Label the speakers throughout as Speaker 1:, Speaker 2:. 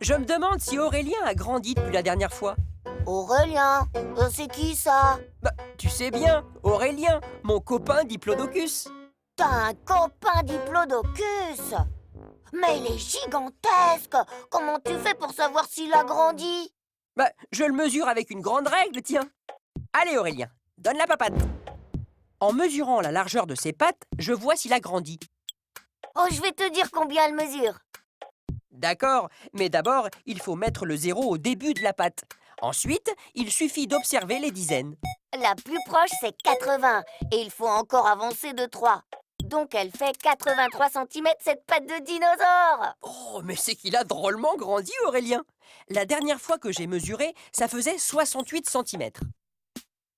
Speaker 1: Je me demande si Aurélien a grandi depuis la dernière fois.
Speaker 2: Aurélien, c'est qui ça?
Speaker 1: Bah, tu sais bien, Aurélien, mon copain Diplodocus.
Speaker 2: T'as un copain Diplodocus? Mais il est gigantesque! Comment tu fais pour savoir s'il a grandi?
Speaker 1: Bah, je le mesure avec une grande règle, tiens. Allez Aurélien, donne la papate. En mesurant la largeur de ses pattes, je vois s'il a grandi.
Speaker 2: Oh, je vais te dire combien elle mesure.
Speaker 1: D'accord, mais d'abord, il faut mettre le 0 au début de la patte. Ensuite, il suffit d'observer les dizaines.
Speaker 2: La plus proche, c'est 80. Et il faut encore avancer de 3. Donc elle fait 83 cm, cette patte de dinosaure!
Speaker 1: Oh, mais c'est qu'il a drôlement grandi, Aurélien. La dernière fois que j'ai mesuré, ça faisait 68 cm.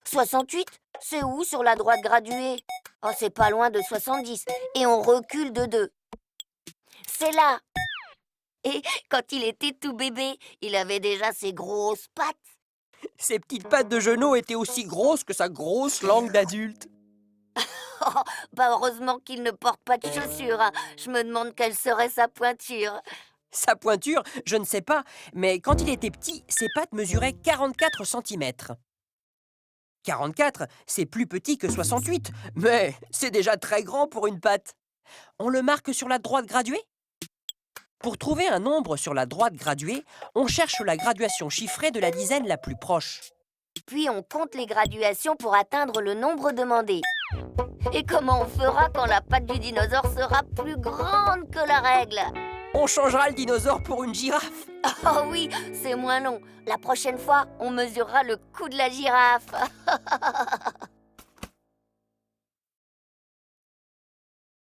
Speaker 2: 68? C'est où sur la droite graduée? Oh, c'est pas loin de 70. Et on recule de 2. C'est là! Et quand il était tout bébé, il avait déjà ses grosses pattes.
Speaker 1: Ses petites pattes de genou étaient aussi grosses que sa grosse langue d'adulte.
Speaker 2: Oh, bah heureusement qu'il ne porte pas de chaussures, hein. Je me demande quelle serait sa pointure.
Speaker 1: Sa pointure, je ne sais pas, mais quand il était petit, ses pattes mesuraient 44 cm. 44, c'est plus petit que 68, mais c'est déjà très grand pour une patte. On le marque sur la droite graduée? Pour trouver un nombre sur la droite graduée, on cherche la graduation chiffrée de la dizaine la plus proche.
Speaker 2: Puis on compte les graduations pour atteindre le nombre demandé. Et comment on fera quand la patte du dinosaure sera plus grande que la règle?
Speaker 1: On changera le dinosaure pour une girafe.
Speaker 2: Oh oui, c'est moins long. La prochaine fois, on mesurera le cou de la girafe.